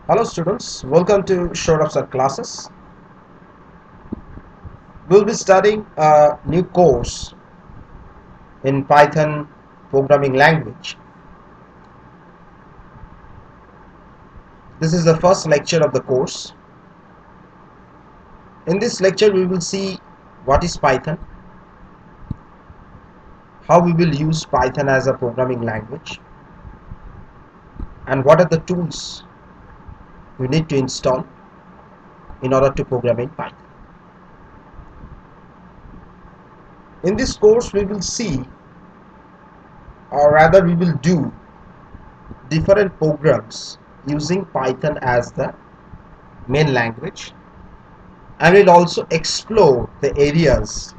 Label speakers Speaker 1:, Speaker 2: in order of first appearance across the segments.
Speaker 1: Hello students, welcome to Short of Our classes. We'll be studying a new course in Python programming language. This is the first lecture of the course. In this lecture we will see what is Python, how we will use Python as a programming language, and what are the tools you need to install in order to program in Python. In this course we will see, or rather we will do, different programs using Python as the main language, and we'll also explore the areas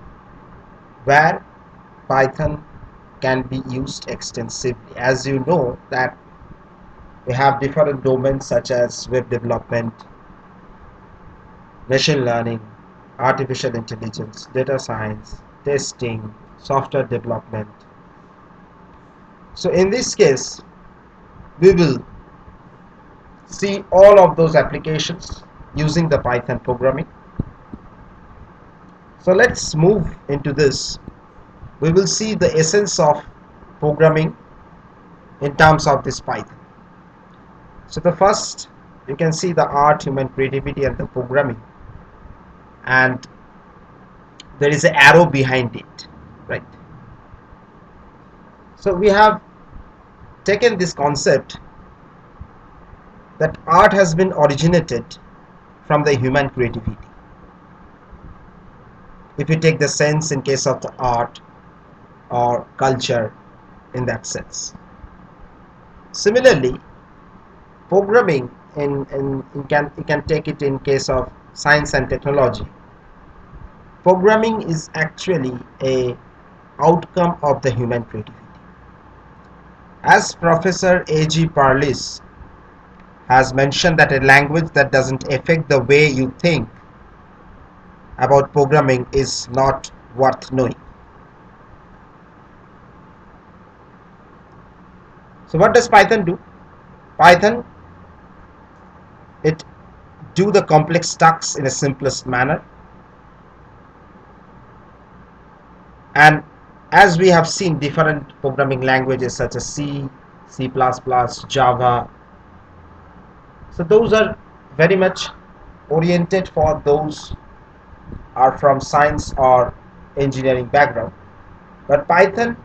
Speaker 1: where Python can be used extensively. As you know that we have different domains such as web development, machine learning, artificial intelligence, data science, testing, software development. So in this case we will see all of those applications using the Python programming. So let's move into this. We will see the essence of programming in terms of this Python. So the first, you can see the art, human creativity, and the programming, and there is an arrow behind it, right? So we have taken this concept that art has been originated from the human creativity. If you take the sense in case of the art or culture in that sense. Similarly, programming you can take it in case of science and technology. Programming is actually a outcome of the human creativity. As Professor A.G. Parlis has mentioned, that a language that doesn't affect the way you think about programming is not worth knowing. So what does Python do? Python, it do the complex tasks in a simplest manner, and as we have seen different programming languages such as C, C++, Java, so those are very much oriented for those are from science or engineering background. But Python,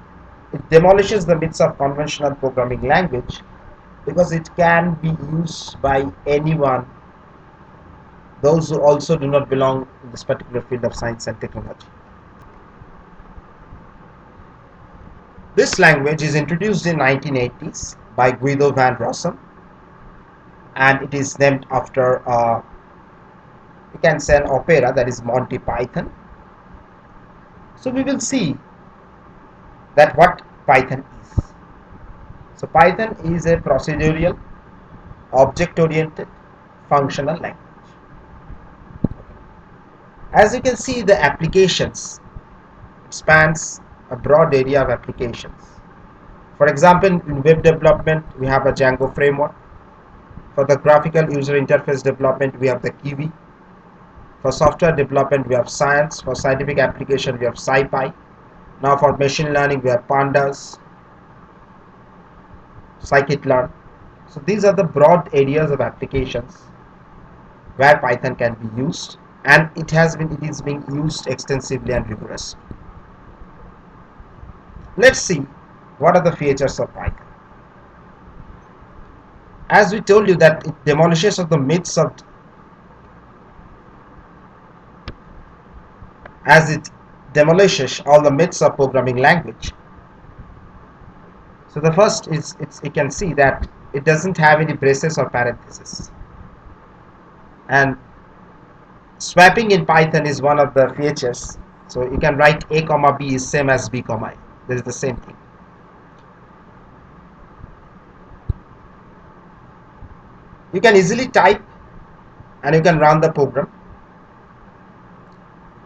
Speaker 1: it demolishes the myths of conventional programming language because it can be used by anyone, those who also do not belong in this particular field of science and technology. This language is introduced in 1980s by Guido van Rossum, and it is named after you can say an opera, that is Monty Python. So we will see that what Python is. So Python is a procedural, object-oriented, functional language. As you can see, the applications spans a broad area of applications. For example, in web development, we have a Django framework. For the graphical user interface development, we have the Kiwi. For software development, we have Science. For scientific application, we have SciPy. Now for machine learning, we have Pandas, scikit-learn. So these are the broad areas of applications where Python can be used, and it is being used extensively and rigorously. Let's see what are the features of Python. As we told you that it demolishes of the myths of, as it demolishes all the myths of programming language. So the first is, you can see that it doesn't have any braces or parentheses, and swapping in Python is one of the features. So you can write a comma b is same as b comma a. This is the same thing. You can easily type and you can run the program,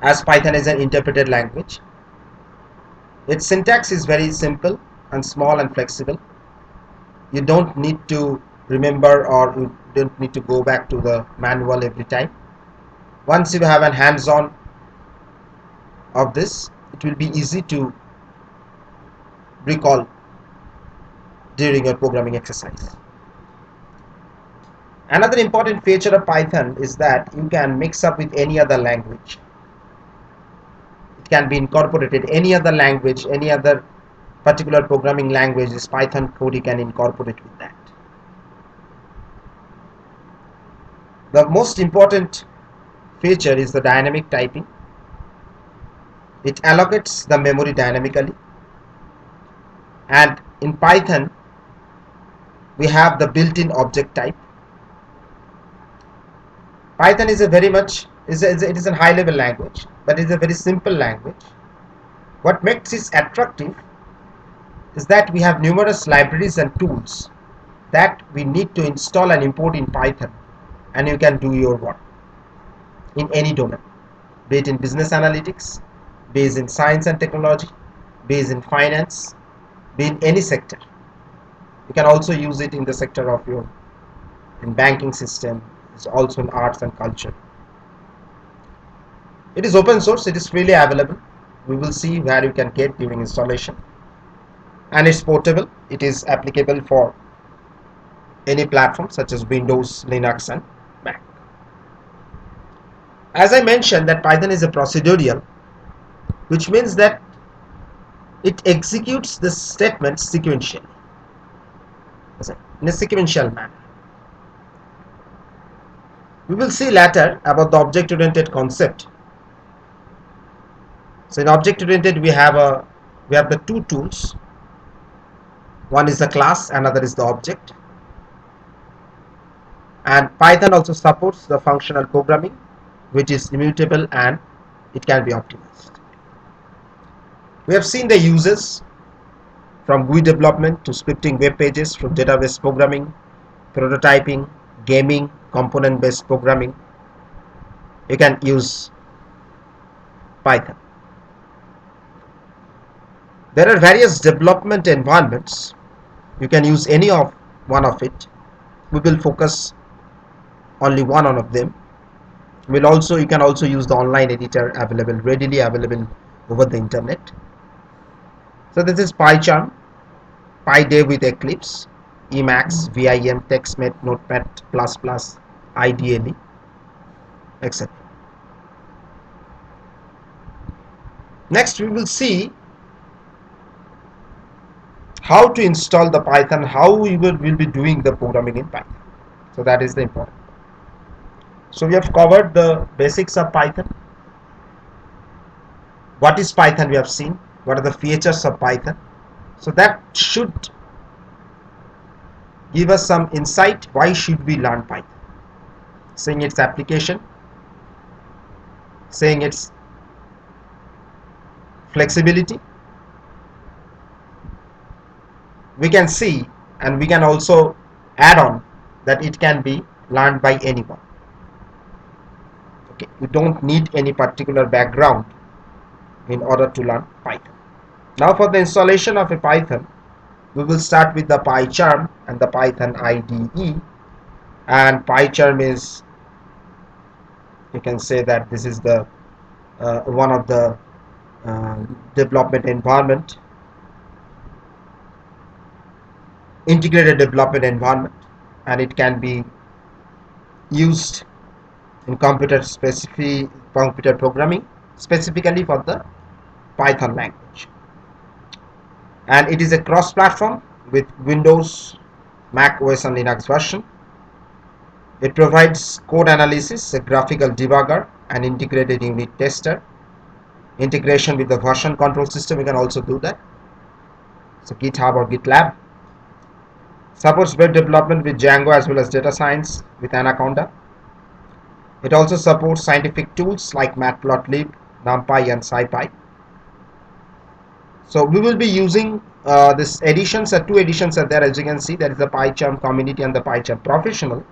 Speaker 1: as Python is an interpreted language. Its syntax is very simple and small and flexible. You don't need to remember, or you don't need to go back to the manual every time. Once you have a hands-on of this, it will be easy to recall during your programming exercise. Another important feature of Python is that you can mix up with any other language. It can be incorporated any other language, any other particular programming language. This Python code you can incorporate with that. The most important feature is the dynamic typing. It allocates the memory dynamically, and in Python we have the built-in object type. Python is a very much it is a high level language, but it is a very simple language. What makes it attractive is that we have numerous libraries and tools that we need to install and import in Python, and you can do your work in any domain, be it in business analytics, be it in science and technology, be it in finance, be in any sector. You can also use it in the sector of your in banking system. It's also in arts and culture. It is open source, it is freely available. We will see where you can get during installation, and it's portable. It is applicable for any platform such as Windows, Linux and Mac. As I mentioned, that Python is a procedural, which means that it executes the statements sequentially, in a sequential manner. We will see later about the object-oriented concept. So in object-oriented we have the two tools. One is the class, another is the object. And Python also supports the functional programming, which is immutable and it can be optimized. We have seen the uses from GUI development to scripting web pages, from database programming, prototyping, gaming, component-based programming. You can use Python. There are various development environments. You can use any of one of it. We will focus only one of them. You can also use the online editor readily available over the internet. So this is PyCharm, PyDev with Eclipse, Emacs, Vim, TextMate, Notepad++, IDLE, etc. Next we will see how to install the Python, how we will be doing the programming in Python. So that is the important. So we have covered the basics of Python. What is Python we have seen. What are the features of Python. So that should give us some insight why should we learn Python. Saying its application, saying its flexibility. We can see, and we can also add on that it can be learned by anyone. Okay, you don't need any particular background in order to learn Python. Now for the installation of a Python, we will start with the PyCharm and the Python IDE. And PyCharm is, you can say that this is the one of the development environment, integrated development environment, and it can be used in computer programming, specifically for the Python language. And it is a cross-platform with Windows, Mac OS and Linux version. It provides code analysis, a graphical debugger, an integrated unit tester, integration with the version control system. We can also do that. So GitHub or GitLab. Supports web development with Django as well as data science with Anaconda. It also supports scientific tools like Matplotlib, NumPy and SciPy. So we will be using this editions. Two editions are there, as you can see. There is the PyCharm Community and the PyCharm Professional.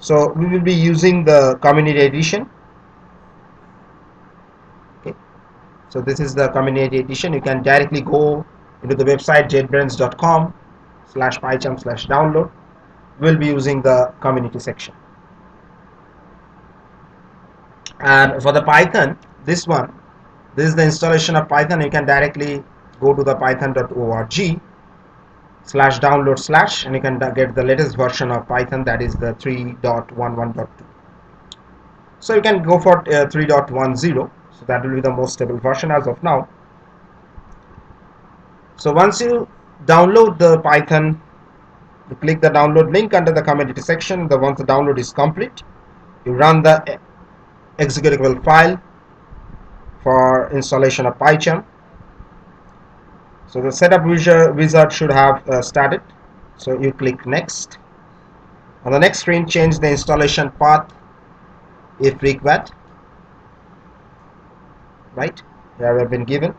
Speaker 1: So we will be using the Community edition. Okay. So this is the Community edition. You can directly go into the website jetbrains.com, pycharm/download, we'll be using the community section. And for the Python, this is the installation of Python. You can directly go to the python.org/download/ and you can get the latest version of Python, that is the 3.11.2. So you can go for 3.10, so that will be the most stable version as of now. So once you download the Python, you click the download link under the community section. Once the download is complete, you run the executable file for installation of PyCharm. So the setup wizard should have started. So you click next. On the next screen, change the installation path if required. Right, here we have been given.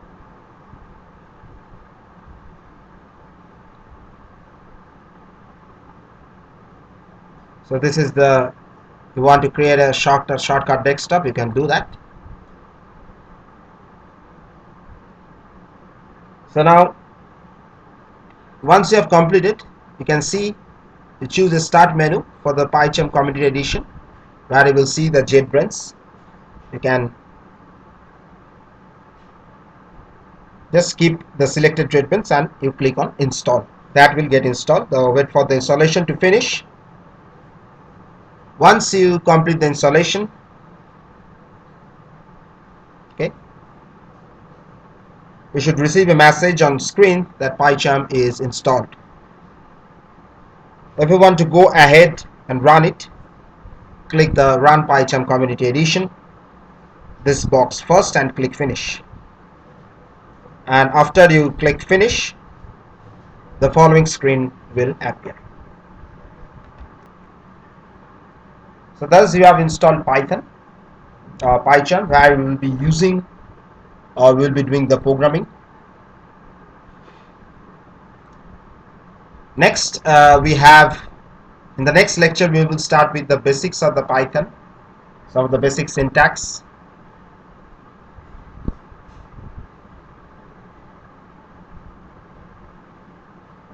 Speaker 1: So this is the, you want to create a shortcut desktop, you can do that. So now once you have completed, you can see you choose a start menu for the PyCharm Community Edition, where you will see the JetBrains. You can just keep the selected JetBrains and you click on install. That will get installed. Wait for the installation to finish. Once you complete the installation, okay, you should receive a message on screen that PyCharm is installed. If you want to go ahead and run it, click the Run PyCharm Community Edition, this box first, and click Finish. And after you click Finish, the following screen will appear. So thus you have installed PyCharm, where we will be using or we will be doing the programming. Next, we have, in the next lecture, we will start with the basics of the Python, some of the basic syntax.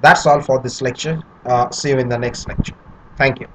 Speaker 1: That's all for this lecture. See you in the next lecture. Thank you.